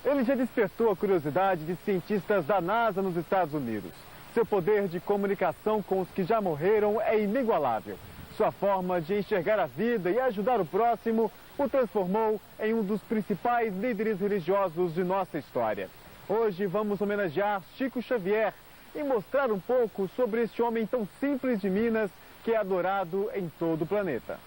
Ele já despertou a curiosidade de cientistas da NASA nos Estados Unidos. Seu poder de comunicação com os que já morreram é inigualável. Sua forma de enxergar a vida e ajudar o próximo o transformou em um dos principais líderes religiosos de nossa história. Hoje vamos homenagear Chico Xavier e mostrar um pouco sobre este homem tão simples de Minas que é adorado em todo o planeta.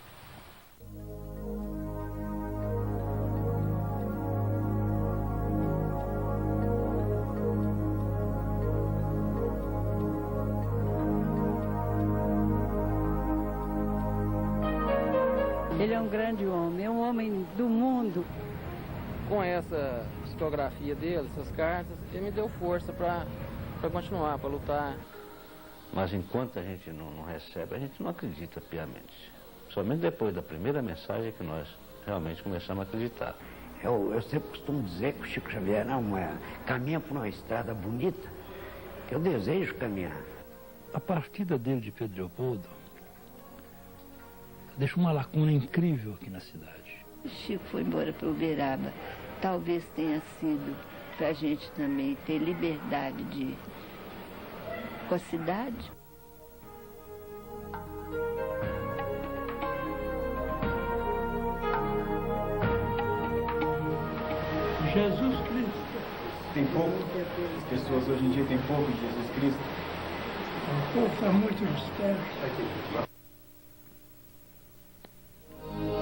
Ele é um grande homem, é um homem do mundo. Com essa psicografia dele, essas cartas, ele me deu força para continuar, para lutar. Mas enquanto a gente não recebe, a gente não acredita piamente. Somente depois da primeira mensagem que nós realmente começamos a acreditar. Eu sempre costumo dizer que o Chico Xavier caminha por uma estrada bonita, que eu desejo caminhar. A partida dele de Pedro Leopoldo deixou uma lacuna incrível aqui na cidade. O Chico foi embora para Uberaba. Talvez tenha sido para a gente também ter liberdade com a cidade. Jesus Cristo. Tem pouco? As pessoas hoje em dia têm pouco de Jesus Cristo? O povo está muito disperso.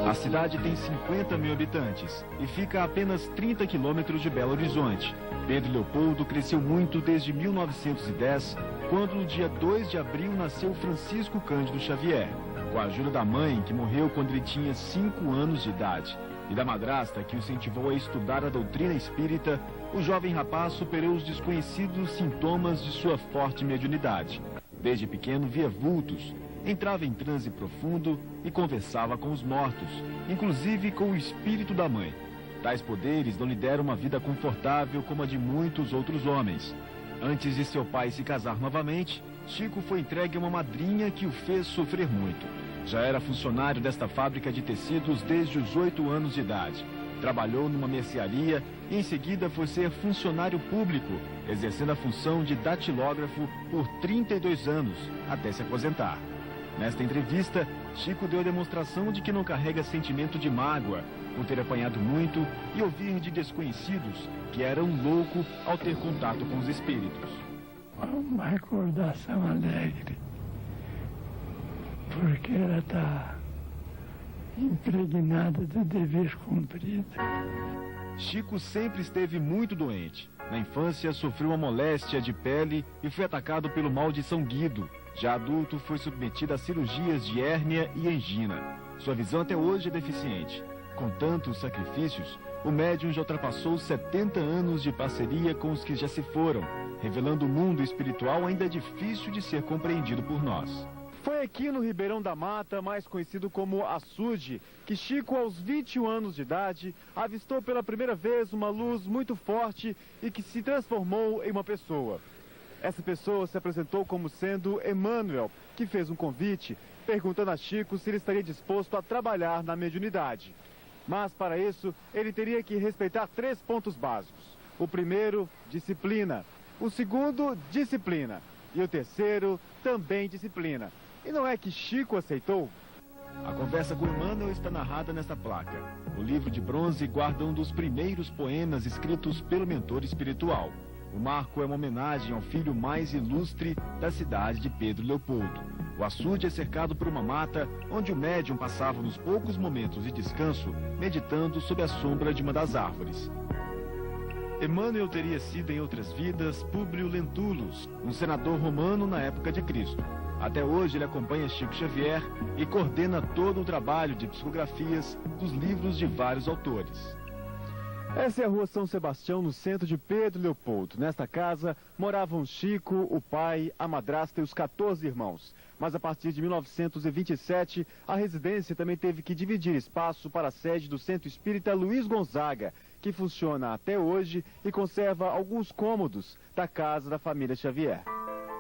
A cidade tem 50 mil habitantes e fica a apenas 30 quilômetros de Belo Horizonte. Pedro Leopoldo cresceu muito desde 1910, quando no dia 2 de abril nasceu Francisco Cândido Xavier, com a ajuda da mãe, que morreu quando ele tinha 5 anos de idade, e da madrasta, que o incentivou a estudar a doutrina espírita. O jovem rapaz superou os desconhecidos sintomas de sua forte mediunidade. Desde pequeno via vultos, entrava em transe profundo e conversava com os mortos, inclusive com o espírito da mãe. Tais poderes não lhe deram uma vida confortável como a de muitos outros homens. Antes de seu pai se casar novamente, Chico foi entregue a uma madrinha que o fez sofrer muito. Já era funcionário desta fábrica de tecidos desde os 8 anos de idade. Trabalhou numa mercearia e em seguida foi ser funcionário público, exercendo a função de datilógrafo por 32 anos, até se aposentar. Nesta entrevista, Chico deu a demonstração de que não carrega sentimento de mágoa por ter apanhado muito e ouvir de desconhecidos que era um louco ao ter contato com os espíritos. Uma recordação alegre, porque ela está impregnada do dever cumprido. Chico sempre esteve muito doente. Na infância, sofreu uma moléstia de pele e foi atacado pelo mal de São Guido. Já adulto, foi submetido a cirurgias de hérnia e angina. Sua visão até hoje é deficiente. Com tantos sacrifícios, o médium já ultrapassou 70 anos de parceria com os que já se foram, revelando um mundo espiritual ainda difícil de ser compreendido por nós. Foi aqui no Ribeirão da Mata, mais conhecido como Açude, que Chico, aos 21 anos de idade, avistou pela primeira vez uma luz muito forte e que se transformou em uma pessoa. Essa pessoa se apresentou como sendo Emmanuel, que fez um convite, perguntando a Chico se ele estaria disposto a trabalhar na mediunidade. Mas, para isso, ele teria que respeitar 3 pontos básicos. O primeiro, disciplina. O segundo, disciplina. E o terceiro, também disciplina. E não é que Chico aceitou? A conversa com Emmanuel está narrada nesta placa. O livro de bronze guarda um dos primeiros poemas escritos pelo mentor espiritual. O marco é uma homenagem ao filho mais ilustre da cidade de Pedro Leopoldo. O açude é cercado por uma mata, onde o médium passava nos poucos momentos de descanso, meditando sob a sombra de uma das árvores. Emmanuel teria sido em outras vidas Públio Lentulus, um senador romano na época de Cristo. Até hoje ele acompanha Chico Xavier e coordena todo o trabalho de psicografias dos livros de vários autores. Essa é a rua São Sebastião, no centro de Pedro Leopoldo. Nesta casa moravam Chico, o pai, a madrasta e os 14 irmãos. Mas a partir de 1927, a residência também teve que dividir espaço para a sede do Centro Espírita Luiz Gonzaga, que funciona até hoje e conserva alguns cômodos da casa da família Xavier.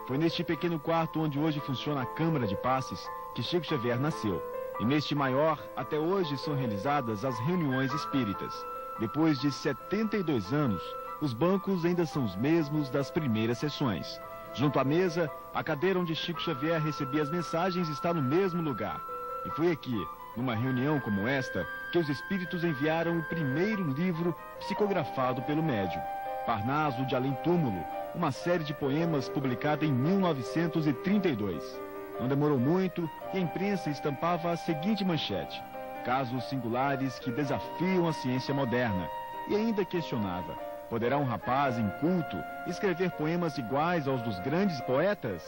Foi neste pequeno quarto onde hoje funciona a Câmara de Passes que Chico Xavier nasceu. E neste maior, até hoje são realizadas as reuniões espíritas. Depois de 72 anos, os bancos ainda são os mesmos das primeiras sessões. Junto à mesa, a cadeira onde Chico Xavier recebia as mensagens está no mesmo lugar. E foi aqui, numa reunião como esta, que os espíritos enviaram o primeiro livro psicografado pelo médium, Parnaso de Além Túmulo, uma série de poemas publicada em 1932. Não demorou muito e a imprensa estampava a seguinte manchete: casos singulares que desafiam a ciência moderna. E ainda questionava: poderá um rapaz inculto escrever poemas iguais aos dos grandes poetas?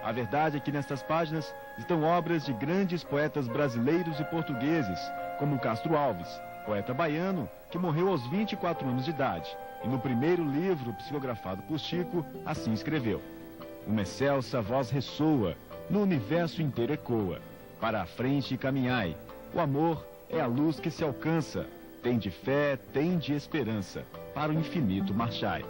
A verdade é que nestas páginas estão obras de grandes poetas brasileiros e portugueses, como Castro Alves, poeta baiano que morreu aos 24 anos de idade, e no primeiro livro psicografado por Chico, assim escreveu: uma excelsa voz ressoa, no universo inteiro ecoa, para a frente caminhai, o amor é a luz que se alcança, tem de fé, tem de esperança, para o infinito marchai.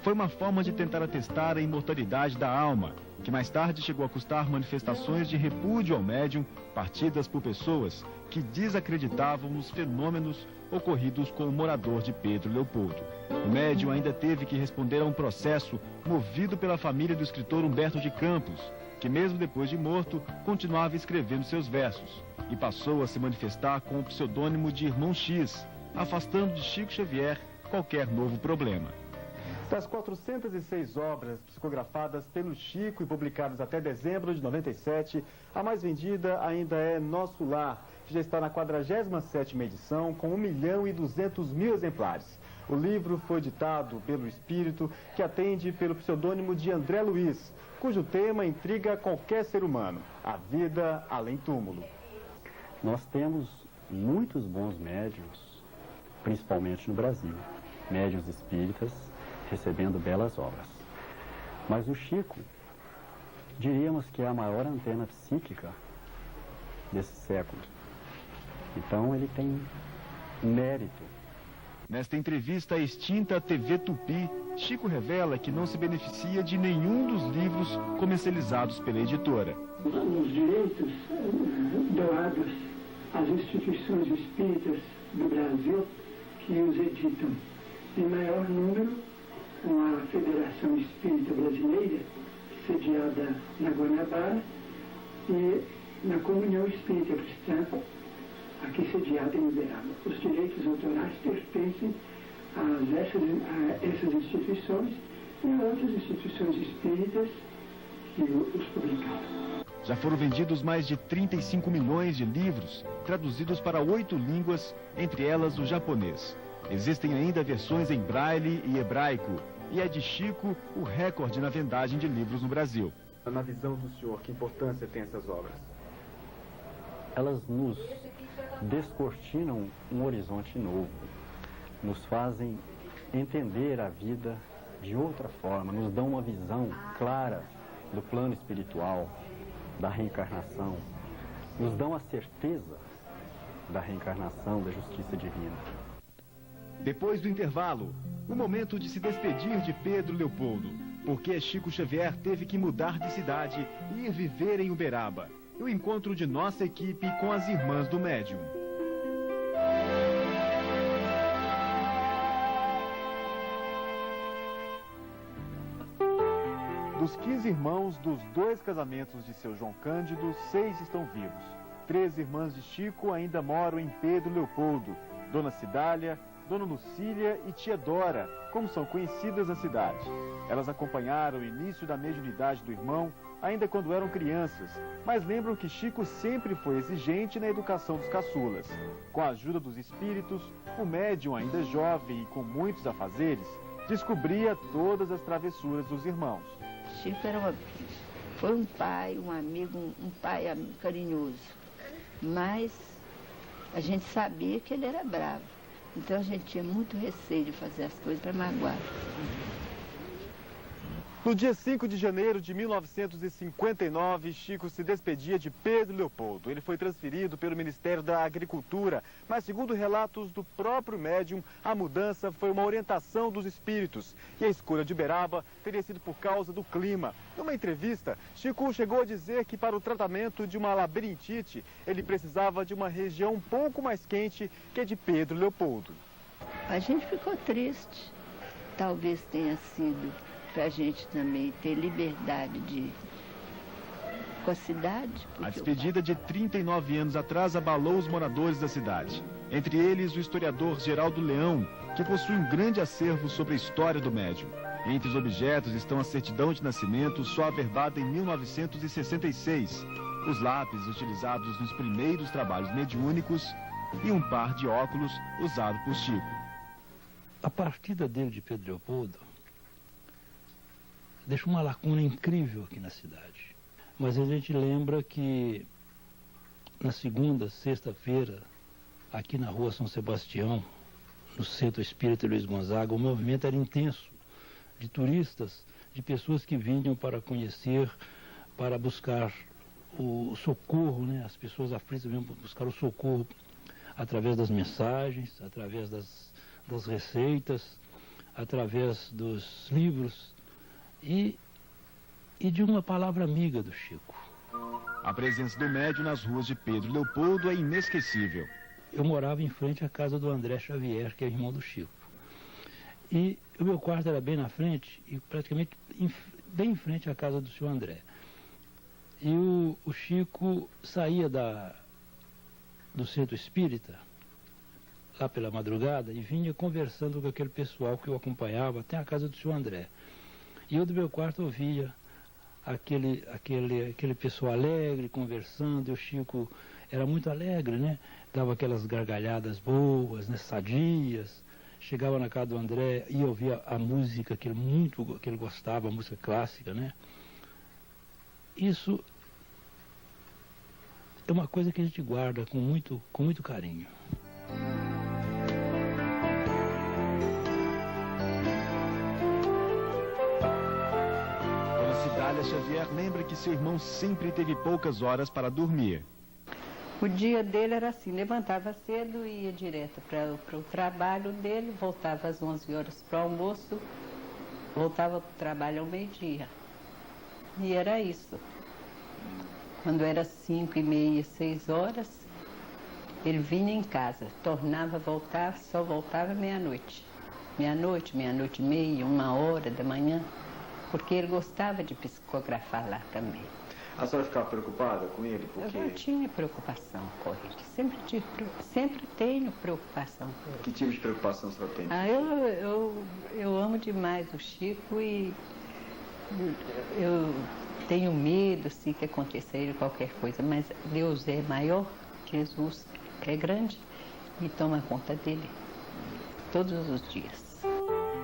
Foi uma forma de tentar atestar a imortalidade da alma, que mais tarde chegou a custar manifestações de repúdio ao médium, partidas por pessoas que desacreditavam nos fenômenos ocorridos com o morador de Pedro Leopoldo. O médium ainda teve que responder a um processo movido pela família do escritor Humberto de Campos, que mesmo depois de morto, continuava escrevendo seus versos, e passou a se manifestar com o pseudônimo de Irmão X, afastando de Chico Xavier qualquer novo problema. Das 406 obras psicografadas pelo Chico e publicadas até dezembro de 97, a mais vendida ainda é Nosso Lar, que já está na 47ª edição, com 1.200.000 exemplares. O livro foi ditado pelo espírito que atende pelo pseudônimo de André Luiz, cujo tema intriga qualquer ser humano: a vida além túmulo. Nós temos muitos bons médiuns, principalmente no Brasil, médiuns espíritas, recebendo belas obras. Mas o Chico, diríamos que é a maior antena psíquica desse século. Então ele tem mérito. Nesta entrevista à extinta TV Tupi, Chico revela que não se beneficia de nenhum dos livros comercializados pela editora. Os direitos doados às instituições espíritas do Brasil que os editam em maior número, com a Federação Espírita Brasileira, sediada na Guanabara, e na Comunhão Espírita Cristã, aqui sediada em Uberaba. Os direitos autorais pertencem a essas instituições e a outras instituições espíritas que os publicaram. Já foram vendidos mais de 35 milhões de livros, traduzidos para 8 línguas, entre elas o japonês. Existem ainda versões em braille e hebraico, e é de Chico o recorde na vendagem de livros no Brasil. Na visão do senhor, que importância tem essas obras? Elas nos descortinam um horizonte novo, nos fazem entender a vida de outra forma, nos dão uma visão clara do plano espiritual, da reencarnação, nos dão a certeza da reencarnação, da justiça divina. Depois do intervalo, o momento de se despedir de Pedro Leopoldo, porque Chico Xavier teve que mudar de cidade e ir viver em Uberaba. E o encontro de nossa equipe com as irmãs do médium. Dos 15 irmãos dos 2 casamentos de seu João Cândido, 6 estão vivos. 3 irmãs de Chico ainda moram em Pedro Leopoldo: Dona Cidália, Dona Lucília e Tia Dora, como são conhecidas na cidade. Elas acompanharam o início da mediunidade do irmão, ainda quando eram crianças, mas lembram que Chico sempre foi exigente na educação dos caçulas. Com a ajuda dos espíritos, o médium, ainda jovem e com muitos afazeres, descobria todas as travessuras dos irmãos. Chico foi um pai, um amigo, um pai carinhoso, mas a gente sabia que ele era bravo. Então a gente tinha muito receio de fazer as coisas para magoar. No dia 5 de janeiro de 1959, Chico se despedia de Pedro Leopoldo. Ele foi transferido pelo Ministério da Agricultura, mas segundo relatos do próprio médium, a mudança foi uma orientação dos espíritos. E a escolha de Uberaba teria sido por causa do clima. Numa entrevista, Chico chegou a dizer que para o tratamento de uma labirintite, ele precisava de uma região um pouco mais quente que a de Pedro Leopoldo. A gente ficou triste. Talvez tenha sido para a gente também ter liberdade com a cidade. A despedida de 39 anos atrás abalou os moradores da cidade. Entre eles, o historiador Geraldo Leão, que possui um grande acervo sobre a história do médium. Entre os objetos estão a certidão de nascimento, só averbada em 1966, os lápis utilizados nos primeiros trabalhos mediúnicos e um par de óculos usado por Chico. A partida dele de Pedro Leopoldo deixa uma lacuna incrível aqui na cidade. Mas a gente lembra que na segunda, sexta-feira, aqui na rua São Sebastião, no Centro Espírita Luiz Gonzaga, o movimento era intenso, de turistas, de pessoas que vinham para conhecer, para buscar o socorro, né? As pessoas aflitas vinham buscar o socorro através das mensagens, através das receitas, através dos livros, e de uma palavra amiga do Chico. A presença do médium nas ruas de Pedro Leopoldo é inesquecível. Eu morava em frente à casa do André Xavier, que é irmão do Chico. E o meu quarto era bem na frente, e praticamente bem em frente à casa do senhor André. E o Chico saía do centro espírita, lá pela madrugada, e vinha conversando com aquele pessoal que o acompanhava até a casa do senhor André. E eu do meu quarto ouvia aquele pessoal alegre, conversando, e o Chico era muito alegre, né? Dava aquelas gargalhadas boas, né? Sadias. Chegava na casa do André e ouvia a música que ele gostava, a música clássica, né? Isso é uma coisa que a gente guarda com muito carinho. Xavier lembra que seu irmão sempre teve poucas horas para dormir. O dia dele era assim, levantava cedo e ia direto para o trabalho dele, voltava às 11 horas para o almoço, voltava para o trabalho ao meio-dia. E era isso. Quando era 5h30, 6 horas, ele vinha em casa, tornava a voltar, só voltava meia-noite. Meia-noite, meia-noite e meia, 1h da manhã. Porque ele gostava de psicografar lá também. A senhora ficava preocupada com ele? Porque... Eu não tinha preocupação com ele. Sempre tenho preocupação com ele. Que tipo de preocupação a senhora tem? Eu amo demais o Chico e eu tenho medo assim, que aconteça a ele qualquer coisa. Mas Deus é maior, Jesus é grande e toma conta dele todos os dias.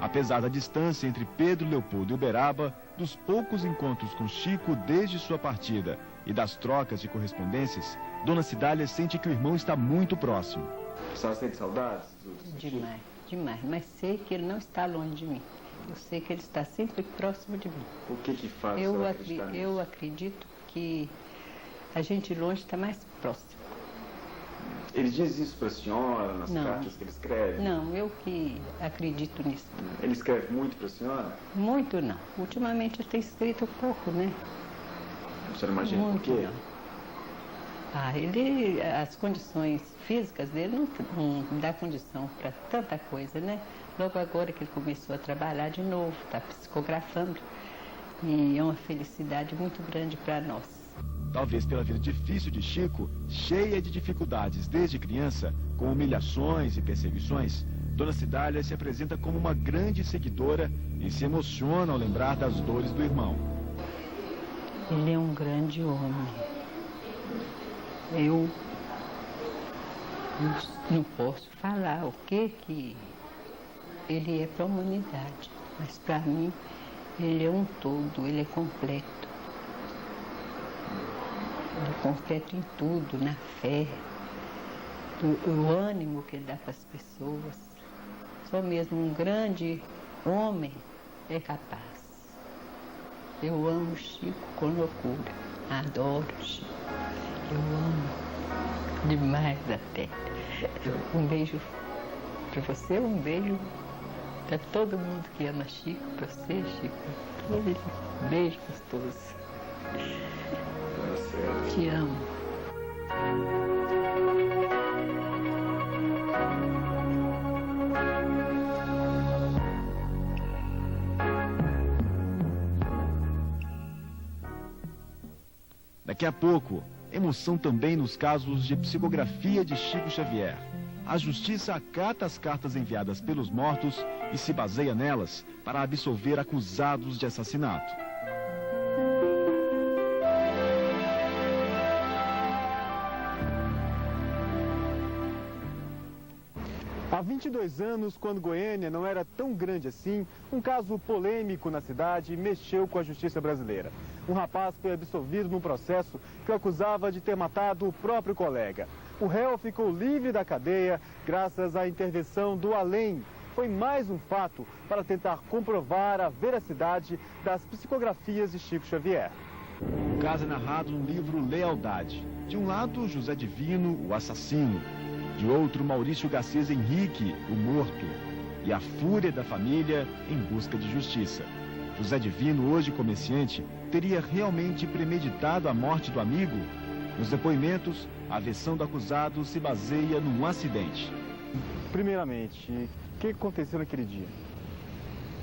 Apesar da distância entre Pedro Leopoldo e Uberaba, dos poucos encontros com Chico desde sua partida e das trocas de correspondências, Dona Cidália sente que o irmão está muito próximo. A senhora sente saudades? Demais, demais. Mas sei que ele não está longe de mim. Eu sei que ele está sempre próximo de mim. O que faz eu acredito que a gente longe está mais próximo. Ele diz isso para a senhora, nas cartas que ele escreve? Não, eu que acredito nisso. Ele escreve muito para a senhora? Muito não. Ultimamente ele tem escrito pouco, né? A senhora imagina muito por quê? Não. As condições físicas dele não dá condição para tanta coisa, né? Logo agora que ele começou a trabalhar de novo, está psicografando. E é uma felicidade muito grande para nós. Talvez pela vida difícil de Chico, cheia de dificuldades desde criança, com humilhações e perseguições, Dona Cidália se apresenta como uma grande seguidora e se emociona ao lembrar das dores do irmão. Ele é um grande homem. Eu não posso falar o que ele é para a humanidade, mas para mim ele é um todo, ele é completo. Ele é completo em tudo, na fé, o ânimo que ele dá para as pessoas. Só mesmo um grande homem é capaz. Eu amo Chico com loucura. Adoro Chico. Eu amo demais até. Um beijo para você, um beijo para todo mundo que ama Chico, para você, Chico. Um beijo gostoso. Te amo. Daqui a pouco, emoção também nos casos de psicografia de Chico Xavier. A justiça acata as cartas enviadas pelos mortos e se baseia nelas para absolver acusados de assassinato. Há 22 anos, quando Goiânia não era tão grande assim, um caso polêmico na cidade mexeu com a justiça brasileira. Um rapaz foi absolvido num processo que o acusava de ter matado o próprio colega. O réu ficou livre da cadeia graças à intervenção do além. Foi mais um fato para tentar comprovar a veracidade das psicografias de Chico Xavier. O caso é narrado no livro Lealdade. De um lado, José Divino, o assassino. De outro, Maurício Garcês Henrique, o morto. E a fúria da família em busca de justiça. José Divino, hoje comerciante, teria realmente premeditado a morte do amigo? Nos depoimentos, a versão do acusado se baseia num acidente. Primeiramente, o que aconteceu naquele dia?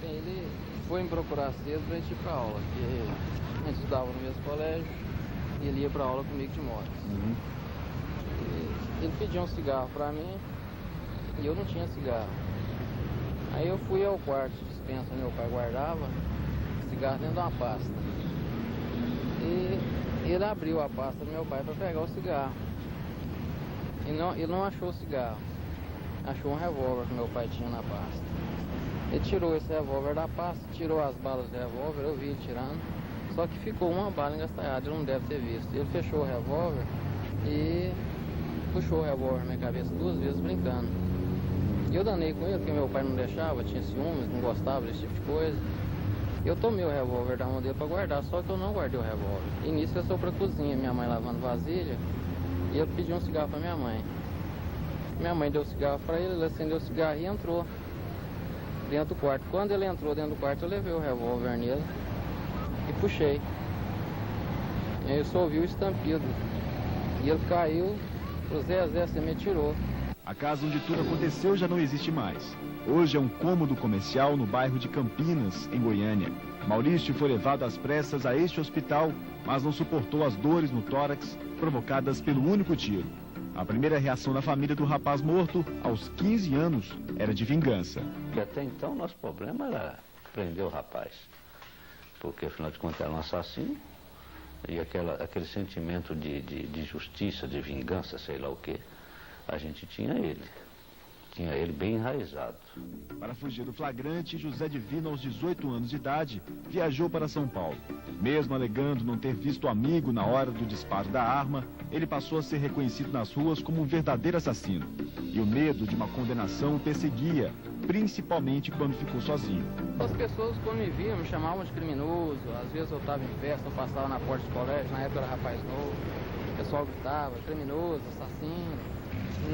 Bem, ele foi me procurar cedo para a gente ir para aula, porque a gente estudava no mesmo colégio e ele ia para aula comigo de moto. Ele pediu um cigarro para mim e eu não tinha cigarro. Aí eu fui ao quarto de dispensa onde meu pai guardava cigarro dentro de uma pasta. E ele abriu a pasta do meu pai para pegar o cigarro. Ele não achou o cigarro. Achou um revólver que meu pai tinha na pasta. Ele tirou esse revólver da pasta, tirou as balas do revólver, eu vi ele tirando. Só que ficou uma bala engastalhada, ele não deve ter visto. Ele fechou o revólver e puxou o revólver na minha cabeça 2 vezes brincando. E eu danei com ele, porque meu pai não deixava, tinha ciúmes, não gostava desse tipo de coisa. Eu tomei o revólver da mão dele para guardar, só que eu não guardei o revólver. E nisso eu sou pra cozinha, minha mãe lavando vasilha, e ele pediu um cigarro para minha mãe. Minha mãe deu o cigarro para ele acendeu o cigarro e entrou dentro do quarto. Quando ele entrou dentro do quarto, eu levei o revólver nele e puxei. E aí eu só ouvi o estampido. E ele caiu, o Zé, você me tirou. A casa onde tudo aconteceu já não existe mais. Hoje é um cômodo comercial no bairro de Campinas, em Goiânia. Maurício foi levado às pressas a este hospital, mas não suportou as dores no tórax provocadas pelo único tiro. A primeira reação da família do rapaz morto, aos 15 anos, era de vingança. E até então, nosso problema era prender o rapaz. Porque, afinal de contas, era um assassino. E aquele sentimento de justiça, de vingança, sei lá o quê, a gente tinha ele. Tinha ele bem enraizado. Para fugir do flagrante, José Divino, aos 18 anos de idade, viajou para São Paulo. Mesmo alegando não ter visto o amigo na hora do disparo da arma, ele passou a ser reconhecido nas ruas como um verdadeiro assassino. E o medo de uma condenação o perseguia, principalmente quando ficou sozinho. As pessoas, quando me viam, me chamavam de criminoso. Às vezes eu estava em festa, eu passava na porta do colégio, na época eu era rapaz novo. O pessoal gritava, criminoso, assassino.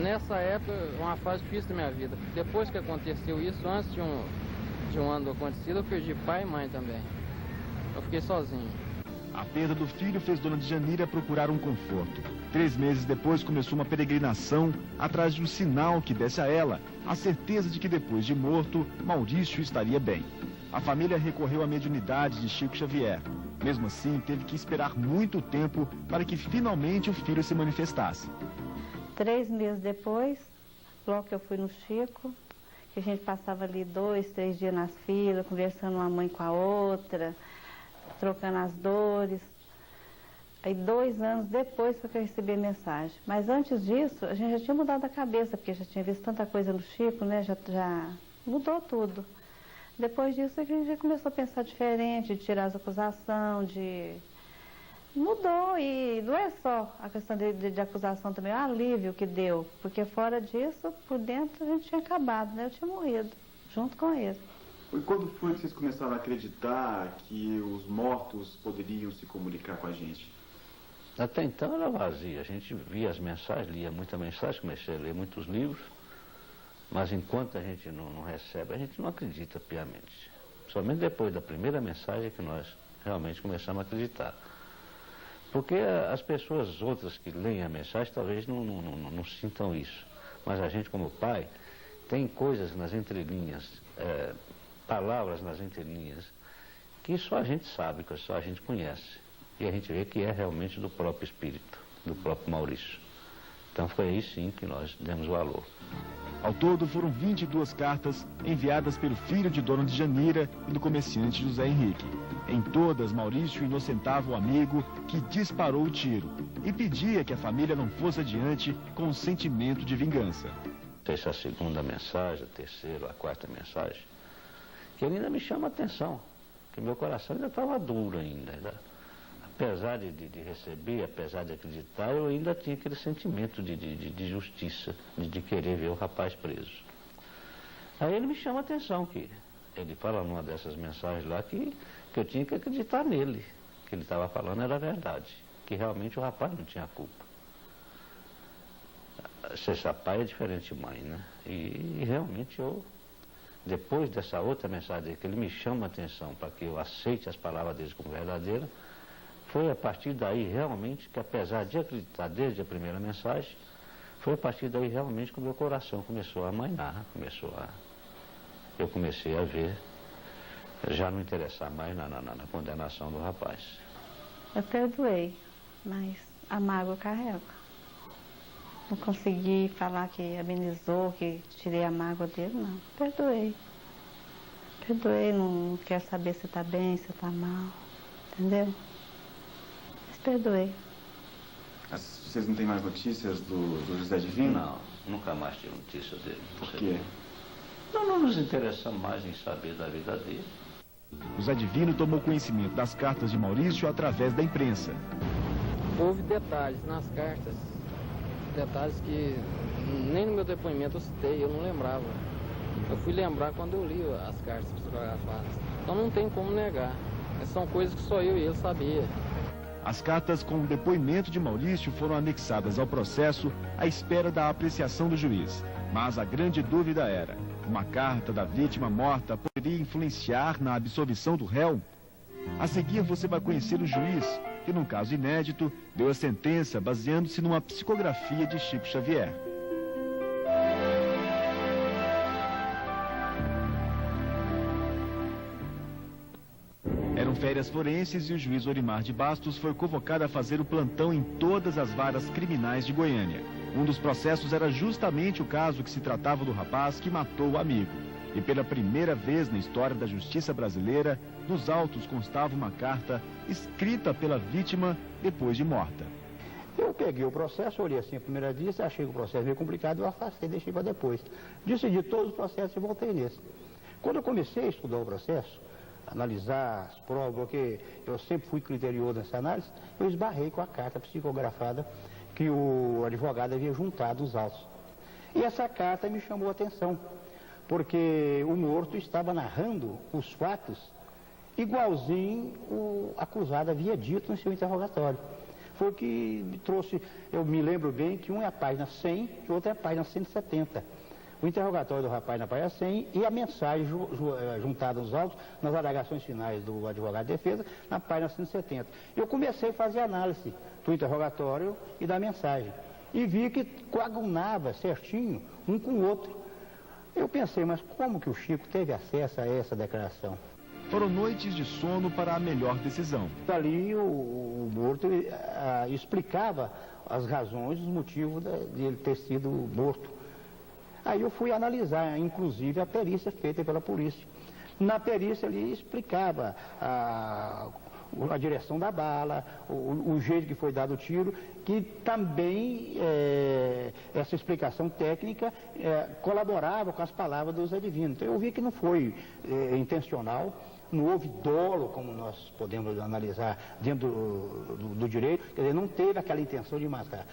Nessa época, uma fase difícil da minha vida. Depois que aconteceu isso, antes de um ano do acontecido, eu perdi pai e mãe também. Eu fiquei sozinho. A perda do filho fez Dona de Janira procurar um conforto. 3 meses depois começou uma peregrinação atrás de um sinal que desse a ela a certeza de que depois de morto, Maurício estaria bem. A família recorreu à mediunidade de Chico Xavier. Mesmo assim, teve que esperar muito tempo para que finalmente o filho se manifestasse. 3 meses depois, logo que eu fui no Chico, que a gente passava ali 2, 3 dias nas filas, conversando uma mãe com a outra, trocando as dores. Aí 2 anos depois foi que eu recebi a mensagem. Mas antes disso, a gente já tinha mudado a cabeça, porque já tinha visto tanta coisa no Chico, né? Já mudou tudo. Depois disso, a gente já começou a pensar diferente, de tirar as acusações, Mudou, e não é só a questão de acusação também, é o alívio que deu, porque fora disso, por dentro, a gente tinha acabado, né? Eu tinha morrido, junto com ele. E quando foi que vocês começaram a acreditar que os mortos poderiam se comunicar com a gente? Até então era vazia. A gente via as mensagens, lia muita mensagem, comecei a ler muitos livros, mas enquanto a gente não recebe, a gente não acredita piamente. Somente depois da primeira mensagem que nós realmente começamos a acreditar. Porque as pessoas outras que leem a mensagem talvez não sintam isso. Mas a gente, como pai, tem coisas nas entrelinhas, palavras nas entrelinhas, que só a gente sabe, que só a gente conhece. E a gente vê que é realmente do próprio espírito, do próprio Maurício. Então foi aí sim que nós demos valor. Ao todo foram 22 cartas enviadas pelo filho de Dona Djanira e do comerciante José Henrique. Em todas, Maurício inocentava o amigo que disparou o tiro e pedia que a família não fosse adiante com um sentimento de vingança. Essa é a segunda mensagem, a terceira, a quarta mensagem, que ainda me chama a atenção, que meu coração ainda estava duro ainda. Apesar de receber, apesar de acreditar, eu ainda tinha aquele sentimento de justiça, de querer ver o rapaz preso. Aí ele me chama a atenção, que ele fala numa dessas mensagens lá que eu tinha que acreditar nele, que ele estava falando era verdade, que realmente o rapaz não tinha culpa. Ser pai é diferente de mãe, né? E realmente eu, depois dessa outra mensagem que ele me chama a atenção para que eu aceite as palavras dele como verdadeiras, foi a partir daí realmente que, apesar de acreditar desde a primeira mensagem, foi a partir daí realmente que o meu coração começou a amainar, eu comecei a ver, já não interessar mais na condenação do rapaz. Eu perdoei, mas a mágoa carrega. Não consegui falar que amenizou, que tirei a mágoa dele, não. Perdoei. Perdoei, não quero saber se está bem, se está mal, entendeu? Perdoei. Vocês não têm mais notícias do José Divino? Não, nunca mais tive notícia dele. Por quê? Não nos interessamos mais em saber da vida dele. José Divino tomou conhecimento das cartas de Maurício através da imprensa. Houve detalhes nas cartas, detalhes que nem no meu depoimento eu citei, eu não lembrava. Eu fui lembrar quando eu li as cartas psicografadas. Então não tem como negar. São coisas que só eu e ele sabia. As cartas com o depoimento de Maurício foram anexadas ao processo à espera da apreciação do juiz. Mas a grande dúvida era: uma carta da vítima morta poderia influenciar na absolvição do réu? A seguir você vai conhecer o juiz, que num caso inédito, deu a sentença baseando-se numa psicografia de Chico Xavier. Eram férias forenses e o juiz Orimar de Bastos foi convocado a fazer o plantão em todas as varas criminais de Goiânia. Um dos processos era justamente o caso que se tratava do rapaz que matou o amigo. E pela primeira vez na história da justiça brasileira, nos autos constava uma carta escrita pela vítima depois de morta. Eu peguei o processo, olhei assim a primeira vista, achei que o processo meio complicado, eu afastei, deixei para depois. Decidi todos os processos e voltei nesse. Quando eu comecei a estudar o processo, analisar as provas, porque eu sempre fui criterioso nessa análise, eu esbarrei com a carta psicografada que o advogado havia juntado os autos. E essa carta me chamou a atenção, porque o morto estava narrando os fatos igualzinho o acusado havia dito no seu interrogatório. Foi o que me trouxe, eu me lembro bem que um é a página 100 e o outro é a página 170. O interrogatório do rapaz na página 100 e a mensagem juntada nos autos, nas alegações finais do advogado de defesa, na página 170. Eu comecei a fazer análise do interrogatório e da mensagem. E vi que coadunava certinho um com o outro. Eu pensei, mas como que o Chico teve acesso a essa declaração? Foram noites de sono para a melhor decisão. Ali o morto explicava as razões, os motivos de ele ter sido morto. Aí eu fui analisar, inclusive, a perícia feita pela polícia. Na perícia ele explicava a direção da bala, o jeito que foi dado o tiro, que também essa explicação técnica colaborava com as palavras do José Divino. Então eu vi que não foi intencional, não houve dolo, como nós podemos analisar dentro do direito, quer dizer, não teve aquela intenção de matar.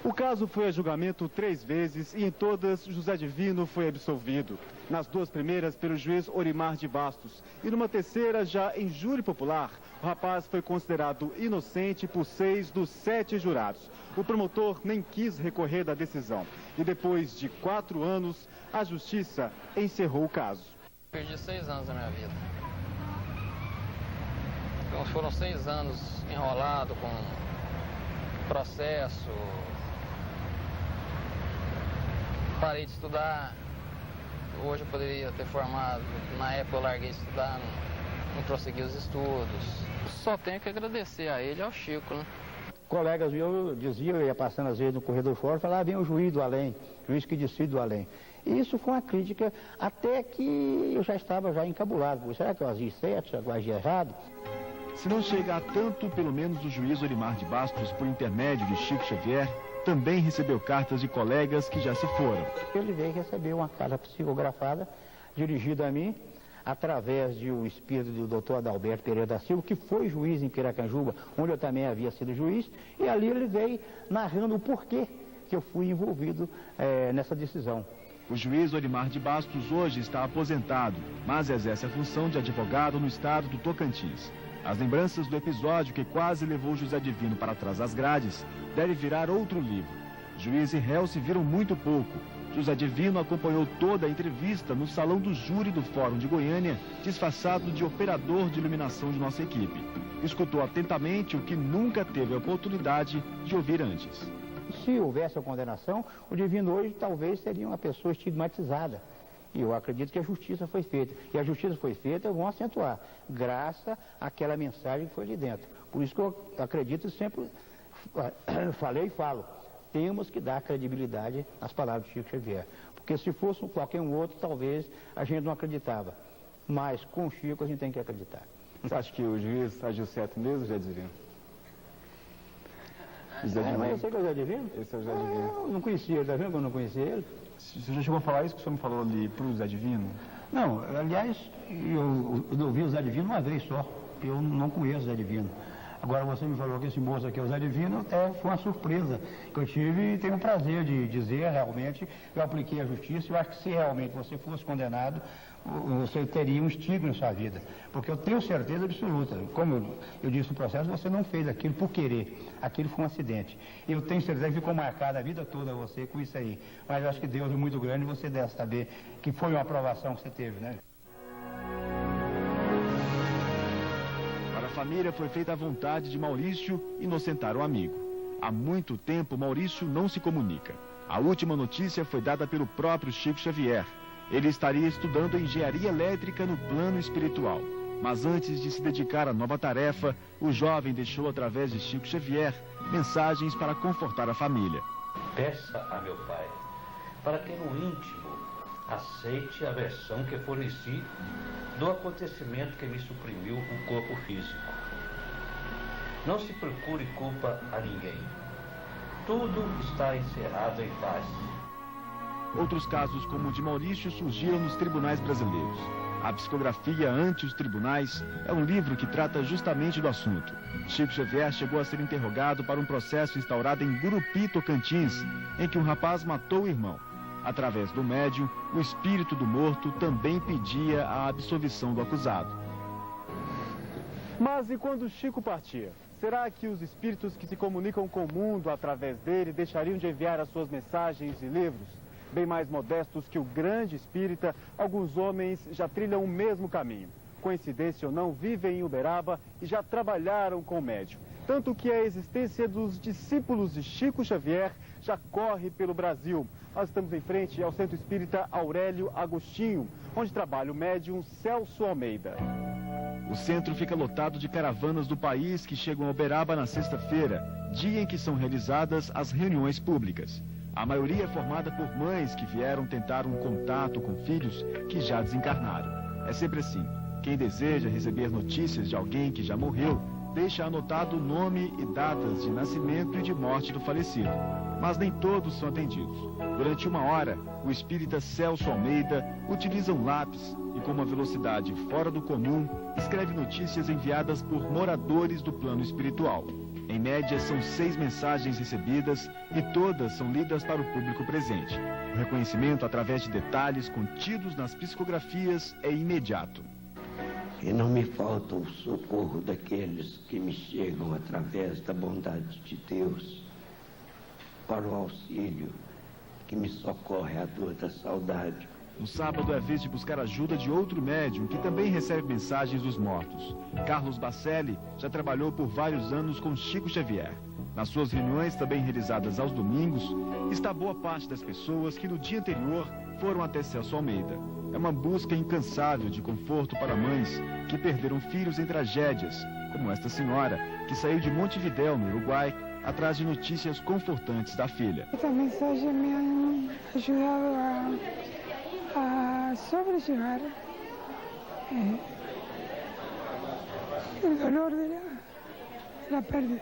O caso foi a julgamento 3 vezes e em todas José Divino foi absolvido. Nas 2 primeiras pelo juiz Orimar de Bastos e numa terceira já em júri popular, o rapaz foi considerado inocente por 6 dos 7 jurados. O promotor nem quis recorrer da decisão e depois de 4 anos, a justiça encerrou o caso. Perdi 6 anos da minha vida. Então foram 6 anos enrolado com processo. Parei de estudar. Hoje eu poderia ter formado. Na época eu larguei de estudar, não prossegui os estudos. Só tenho que agradecer a ele e ao Chico, né? Colegas meus diziam, eu ia passando às vezes no corredor fora, falava, vem o juiz do além, juiz que decide do além. E isso foi uma crítica até que eu já estava encabulado. Será que eu agi certo, será que eu agi errado? Se não chega a tanto, pelo menos o juiz Orimar de Bastos, por intermédio de Chico Xavier, também recebeu cartas de colegas que já se foram. Ele veio receber uma carta psicografada, dirigida a mim, através do espírito do Dr. Adalberto Pereira da Silva, que foi juiz em Piracanjuba, onde eu também havia sido juiz, e ali ele veio narrando o porquê que eu fui envolvido nessa decisão. O juiz Orimar de Bastos hoje está aposentado, mas exerce a função de advogado no estado do Tocantins. As lembranças do episódio que quase levou José Divino para trás das grades deve virar outro livro. Juiz e réu se viram muito pouco. José Divino acompanhou toda a entrevista no salão do júri do Fórum de Goiânia, disfarçado de operador de iluminação de nossa equipe. Escutou atentamente o que nunca teve a oportunidade de ouvir antes. Se houvesse a condenação, o Divino hoje talvez seria uma pessoa estigmatizada. E eu acredito que a justiça foi feita. E a justiça foi feita, eu vou acentuar, graças àquela mensagem que foi ali dentro. Por isso que eu acredito, sempre falei e falo, temos que dar credibilidade às palavras de Chico Xavier. Porque se fosse qualquer um outro, talvez a gente não acreditava. Mas com o Chico a gente tem que acreditar. Você acha que o juiz agiu certo mesmo, José Divino? Mas eu sei que é o José Divino? Esse é o José Divino. Eu não conhecia ele, tá vendo que eu não conhecia ele? Você já chegou a falar isso que o senhor me falou ali pro José Divino? Não, aliás, eu ouvi o Zé Divino uma vez só, eu não conheço o Zé Divino. Agora você me falou que esse moço aqui é o Zé Divino, foi uma surpresa que eu tive e tenho o prazer de dizer, realmente, eu apliquei a justiça, eu acho que se realmente você fosse condenado, você teria um estigma na sua vida. Porque eu tenho certeza absoluta, como eu disse no processo, você não fez aquilo por querer, aquilo foi um acidente. Eu tenho certeza que ficou marcada a vida toda você com isso aí. Mas eu acho que Deus é muito grande e você deve saber que foi uma aprovação que você teve, né? Para a família foi feita a vontade de Maurício inocentar o amigo. Há muito tempo Maurício não se comunica. A última notícia foi dada pelo próprio Chico Xavier. Ele estaria estudando engenharia elétrica no plano espiritual. Mas antes de se dedicar à nova tarefa, o jovem deixou através de Chico Xavier mensagens para confortar a família. Peça a meu pai para que no íntimo aceite a versão que forneci do acontecimento que me suprimiu o corpo físico. Não se procure culpa a ninguém. Tudo está encerrado em paz. Outros casos, como o de Maurício, surgiram nos tribunais brasileiros. A Psicografia ante os Tribunais é um livro que trata justamente do assunto. Chico Xavier chegou a ser interrogado para um processo instaurado em Gurupi, Tocantins, em que um rapaz matou o irmão. Através do médium, o espírito do morto também pedia a absolvição do acusado. Mas e quando Chico partia? Será que os espíritos que se comunicam com o mundo através dele deixariam de enviar as suas mensagens e livros? Bem mais modestos que o grande espírita, alguns homens já trilham o mesmo caminho. Coincidência ou não, vivem em Uberaba e já trabalharam com o médium. Tanto que a existência dos discípulos de Chico Xavier já corre pelo Brasil. Nós estamos em frente ao Centro Espírita Aurélio Agostinho, onde trabalha o médium Celso Almeida. O centro fica lotado de caravanas do país que chegam a Uberaba na sexta-feira, dia em que são realizadas as reuniões públicas. A maioria é formada por mães que vieram tentar um contato com filhos que já desencarnaram. É sempre assim. Quem deseja receber notícias de alguém que já morreu, deixa anotado o nome e datas de nascimento e de morte do falecido. Mas nem todos são atendidos. Durante 1 hora, o espírita Celso Almeida utiliza um lápis e, com uma velocidade fora do comum, escreve notícias enviadas por moradores do plano espiritual. Em média, são 6 mensagens recebidas e todas são lidas para o público presente. O reconhecimento através de detalhes contidos nas psicografias é imediato. E não me falta o socorro daqueles que me chegam através da bondade de Deus para o auxílio que me socorre à dor da saudade. No sábado é vez de buscar ajuda de outro médium que também recebe mensagens dos mortos. Carlos Bacelli já trabalhou por vários anos com Chico Xavier. Nas suas reuniões, também realizadas aos domingos, está boa parte das pessoas que no dia anterior foram até Celso Almeida. É uma busca incansável de conforto para mães que perderam filhos em tragédias, como esta senhora, que saiu de Montevidéu, no Uruguai, atrás de notícias confortantes da filha. Esta mensagem me ha ajudado a sobrellevar o dolor da pérdida.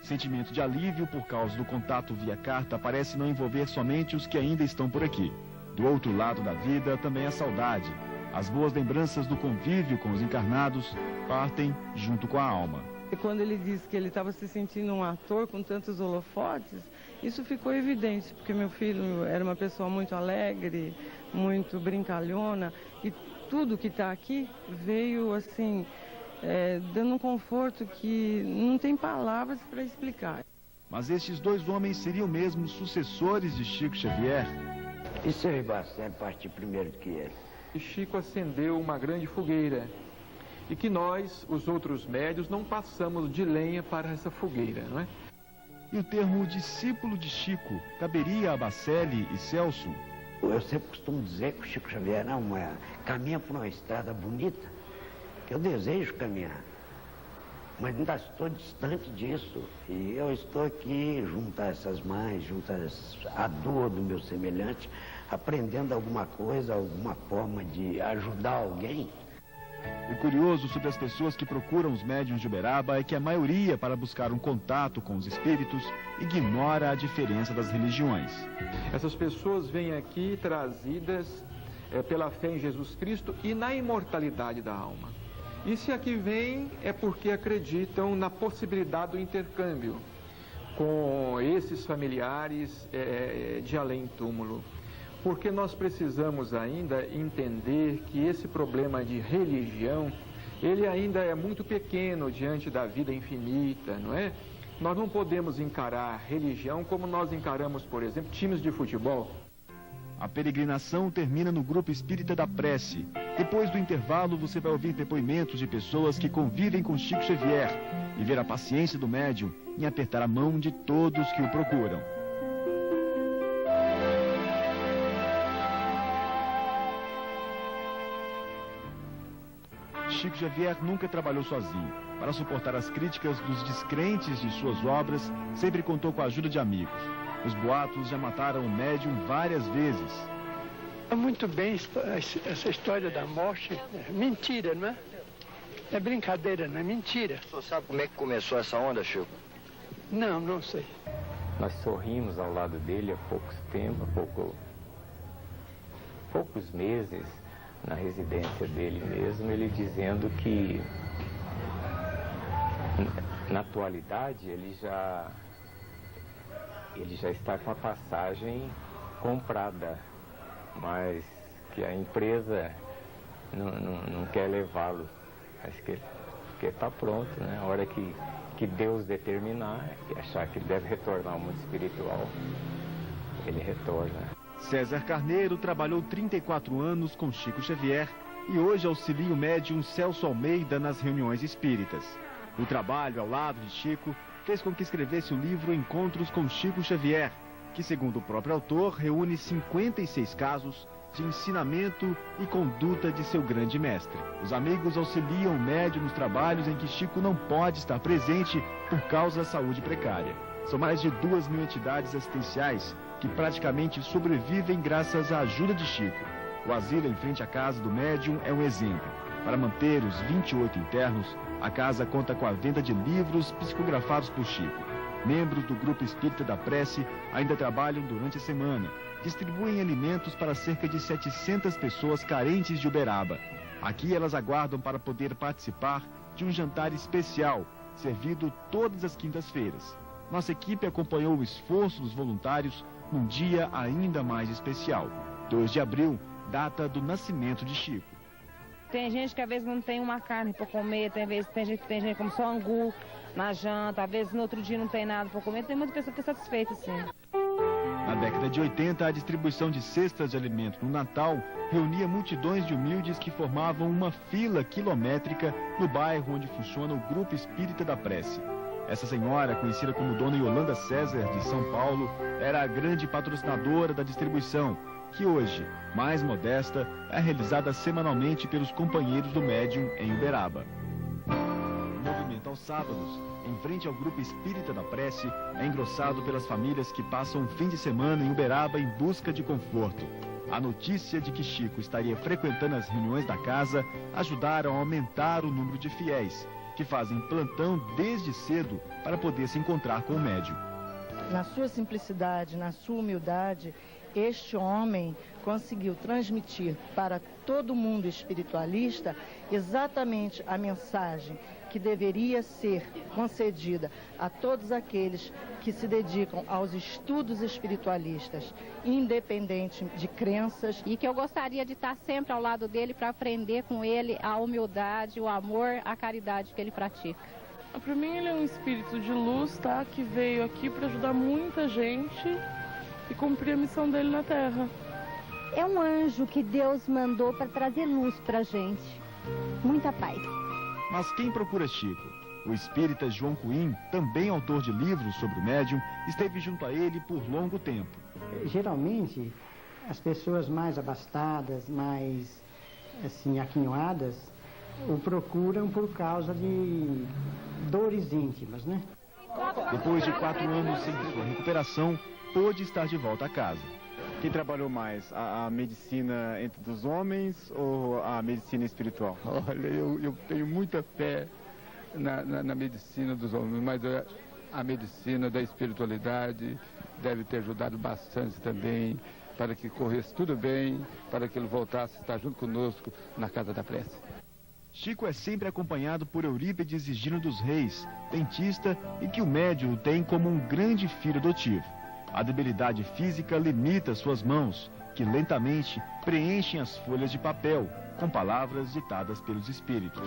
Sentimento de alívio por causa do contato via carta parece não envolver somente os que ainda estão por aqui. Do outro lado da vida também a saudade. As boas lembranças do convívio com os encarnados partem junto com a alma. E quando ele disse que ele estava se sentindo um ator com tantos holofotes, isso ficou evidente, porque meu filho era uma pessoa muito alegre, muito brincalhona, e tudo que está aqui veio assim, dando um conforto que não tem palavras para explicar. Mas estes 2 homens seriam mesmo sucessores de Chico Xavier? E seu Bacelli partiu primeiro que ele? E Chico acendeu uma grande fogueira e que nós, os outros médios, não passamos de lenha para essa fogueira, não é? E o termo discípulo de Chico caberia a Bacelli e Celso? Eu sempre costumo dizer que o Chico Xavier caminha por uma estrada bonita, que eu desejo caminhar, mas ainda estou distante disso. E eu estou aqui junto a essas mães, junto à dor do meu semelhante, aprendendo alguma coisa, alguma forma de ajudar alguém. O curioso sobre as pessoas que procuram os médiuns de Uberaba é que a maioria, para buscar um contato com os espíritos, ignora a diferença das religiões. Essas pessoas vêm aqui trazidas pela fé em Jesus Cristo e na imortalidade da alma. E se aqui vêm é porque acreditam na possibilidade do intercâmbio com esses familiares de além-túmulo. Porque nós precisamos ainda entender que esse problema de religião, ele ainda é muito pequeno diante da vida infinita, não é? Nós não podemos encarar religião como nós encaramos, por exemplo, times de futebol. A peregrinação termina no Grupo Espírita da Prece. Depois do intervalo, você vai ouvir depoimentos de pessoas que convivem com Chico Xavier e ver a paciência do médium em apertar a mão de todos que o procuram. Chico Xavier nunca trabalhou sozinho. Para suportar as críticas dos descrentes de suas obras, sempre contou com a ajuda de amigos. Os boatos já mataram o médium várias vezes. Muito bem essa história da morte. É mentira, não é? É brincadeira, não é mentira. O senhor sabe como é que começou essa onda, Chico? Não, não sei. Nós sorrimos ao lado dele há poucos meses, na residência dele mesmo, ele dizendo que na atualidade ele já está com a passagem comprada, mas que a empresa não quer levá-lo. Acho que está pronto, né? A hora que Deus determinar e achar que ele deve retornar ao mundo espiritual, ele retorna. César Carneiro trabalhou 34 anos com Chico Xavier e hoje auxilia o médium Celso Almeida nas reuniões espíritas. O trabalho ao lado de Chico fez com que escrevesse o livro Encontros com Chico Xavier, que, segundo o próprio autor, reúne 56 casos de ensinamento e conduta de seu grande mestre. Os amigos auxiliam o médium nos trabalhos em que Chico não pode estar presente por causa da saúde precária. São mais de 2.000 entidades assistenciais que praticamente sobrevivem graças à ajuda de Chico. O asilo em frente à casa do médium é um exemplo. Para manter os 28 internos, a casa conta com a venda de livros psicografados por Chico. Membros do Grupo Espírita da Prece ainda trabalham durante a semana. Distribuem alimentos para cerca de 700 pessoas carentes de Uberaba. Aqui elas aguardam para poder participar de um jantar especial, servido todas as quintas-feiras. Nossa equipe acompanhou o esforço dos voluntários num dia ainda mais especial, 2 de abril, data do nascimento de Chico. Tem gente que às vezes não tem uma carne para comer, tem gente que come só angu na janta, às vezes no outro dia não tem nada para comer, tem muita pessoa que está satisfeita, sim. Na década de 80, a distribuição de cestas de alimento no Natal reunia multidões de humildes que formavam uma fila quilométrica no bairro onde funciona o Grupo Espírita da Prece. Essa senhora, conhecida como Dona Yolanda César, de São Paulo, era a grande patrocinadora da distribuição, que hoje, mais modesta, é realizada semanalmente pelos companheiros do médium em Uberaba. O movimento aos sábados, em frente ao Grupo Espírita da Prece, é engrossado pelas famílias que passam o fim de semana em Uberaba em busca de conforto. A notícia de que Chico estaria frequentando as reuniões da casa ajudaram a aumentar o número de fiéis, que fazem plantão desde cedo para poder se encontrar com o médium. Na sua simplicidade, na sua humildade, este homem conseguiu transmitir para todo mundo espiritualista exatamente a mensagem que deveria ser concedida a todos aqueles que se dedicam aos estudos espiritualistas, independente de crenças. E que eu gostaria de estar sempre ao lado dele para aprender com ele a humildade, o amor, a caridade que ele pratica. Para mim ele é um espírito de luz, tá? Que veio aqui para ajudar muita gente e cumprir a missão dele na Terra. É um anjo que Deus mandou para trazer luz para a gente. Muita paz. Mas quem procura Chico? O espírita João Cuim, também autor de livros sobre o médium, esteve junto a ele por longo tempo. Geralmente, as pessoas mais abastadas, mais assim, aquinhoadas, o procuram por causa de dores íntimas, né? Depois de 4 anos sem sua recuperação, pôde estar de volta a casa. Quem trabalhou mais, a medicina entre os homens ou a medicina espiritual? Olha, eu tenho muita fé na medicina dos homens, mas a medicina da espiritualidade deve ter ajudado bastante também para que corresse tudo bem, para que ele voltasse a estar junto conosco na Casa da Prece. Chico é sempre acompanhado por Eurípides Higino dos Reis, dentista, e que o médium tem como um grande filho adotivo. A debilidade física limita suas mãos, que lentamente preenchem as folhas de papel com palavras ditadas pelos espíritos.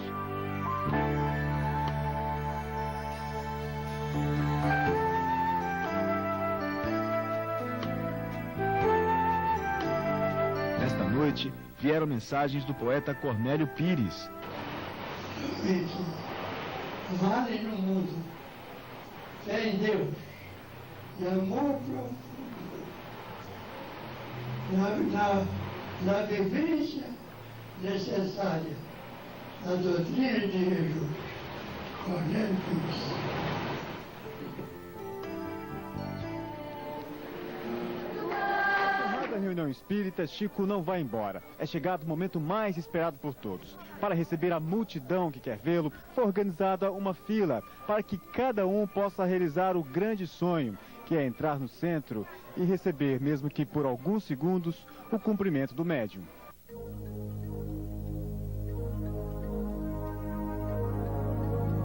Nesta noite, vieram mensagens do poeta Cornélio Pires. Vale no mundo, fé em Deus e amor na vivência necessária da doutrina de Jesus. Cornélio Pires. Da reunião espírita, Chico não vai embora. É chegado o momento mais esperado por todos. Para receber a multidão que quer vê-lo, foi organizada uma fila para que cada um possa realizar o grande sonho, que é entrar no centro e receber, mesmo que por alguns segundos, o cumprimento do médium.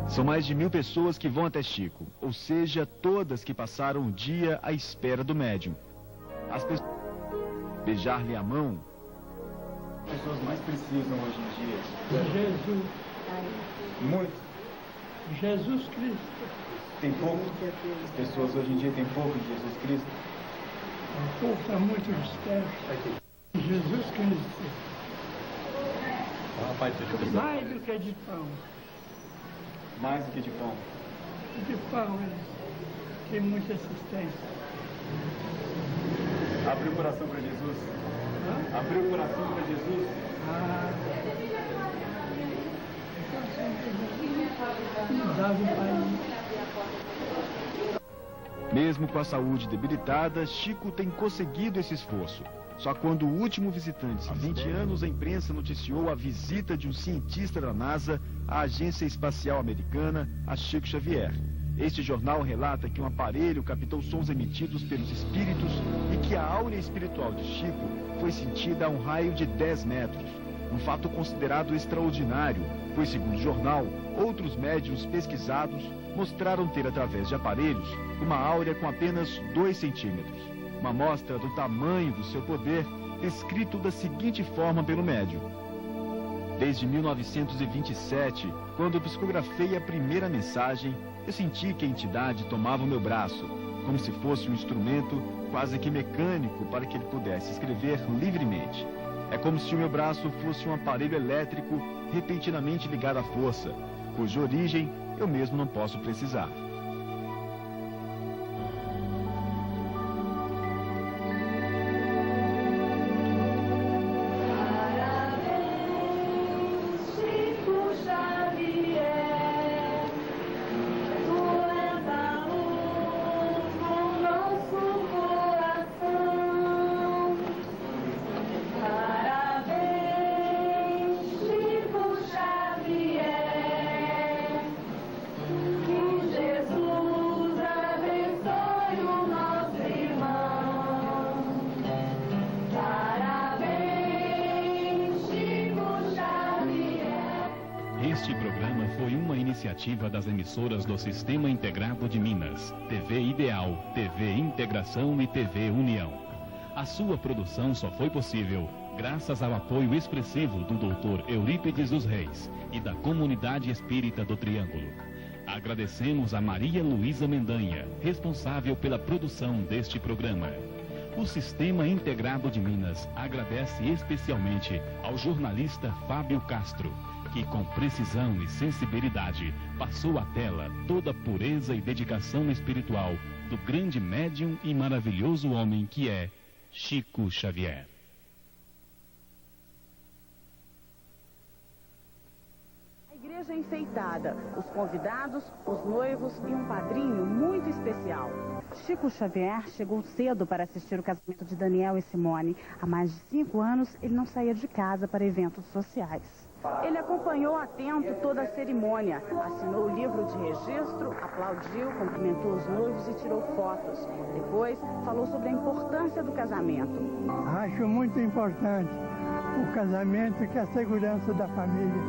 São mais de 1000 pessoas que vão até Chico, ou seja, todas que passaram o dia à espera do médium. As pessoas beijar-lhe a mão. As pessoas mais precisam hoje em dia. Jesus. Muito. Jesus Cristo. Tem pouco. As pessoas hoje em dia têm pouco de Jesus Cristo. O povo está muito distante. Jesus Cristo. Mais do que de pão. Mais do que de pão. De pão, tem muita assistência. Abriu o coração para Jesus. Abriu o coração para Jesus. Mesmo com a saúde debilitada, Chico tem conseguido esse esforço. Só quando o último visitante, há 20 anos, a imprensa noticiou a visita de um cientista da NASA à Agência Espacial Americana, a Chico Xavier. Este jornal relata que um aparelho captou sons emitidos pelos espíritos e que a áurea espiritual de Chico foi sentida a um raio de 10 metros. um fato considerado extraordinário, pois, segundo o jornal, outros médiuns pesquisados mostraram ter, através de aparelhos, uma áurea com apenas 2 centímetros. Uma amostra do tamanho do seu poder, descrito da seguinte forma pelo médium. Desde 1927, quando eu psicografei a primeira mensagem, eu senti que a entidade tomava o meu braço, como se fosse um instrumento quase que mecânico para que ele pudesse escrever livremente. É como se o meu braço fosse um aparelho elétrico repentinamente ligado à força, cuja origem eu mesmo não posso precisar. Este programa foi uma iniciativa das emissoras do Sistema Integrado de Minas, TV Ideal, TV Integração e TV União. A sua produção só foi possível graças ao apoio expressivo do Dr. Eurípides dos Reis e da Comunidade Espírita do Triângulo. Agradecemos a Maria Luísa Mendanha, responsável pela produção deste programa. O Sistema Integrado de Minas agradece especialmente ao jornalista Fábio Castro, que com precisão e sensibilidade passou à tela toda a pureza e dedicação espiritual do grande médium e maravilhoso homem que é Chico Xavier. A igreja enfeitada, os convidados, os noivos e um padrinho muito especial. Chico Xavier chegou cedo para assistir o casamento de Daniel e Simone. Há mais de 5 anos, ele não saía de casa para eventos sociais. Ele acompanhou atento toda a cerimônia, assinou o livro de registro, aplaudiu, cumprimentou os noivos e tirou fotos. Depois, falou sobre a importância do casamento. Acho muito importante o casamento, que é a segurança da família.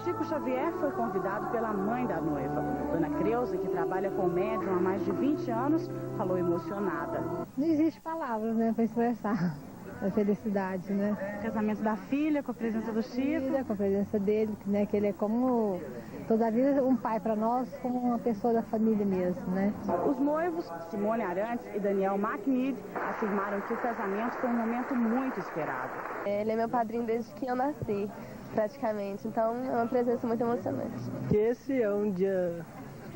Chico Xavier foi convidado pela mãe da noiva. Dona Creuza, que trabalha com médium há mais de 20 anos, falou emocionada. Não existe palavras, né, para expressar a felicidade, né? Casamento da filha, com a presença do Chico. Com a presença dele, né, que ele é como, toda a vida, um pai para nós, como uma pessoa da família mesmo, né? Os noivos, Simone Arantes e Daniel MacNead, afirmaram que o casamento foi um momento muito esperado. Ele é meu padrinho desde que eu nasci, praticamente, então é uma presença muito emocionante. Esse é um dia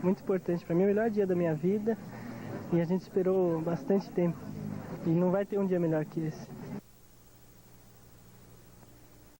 muito importante para mim, o melhor dia da minha vida, e a gente esperou bastante tempo, e não vai ter um dia melhor que esse.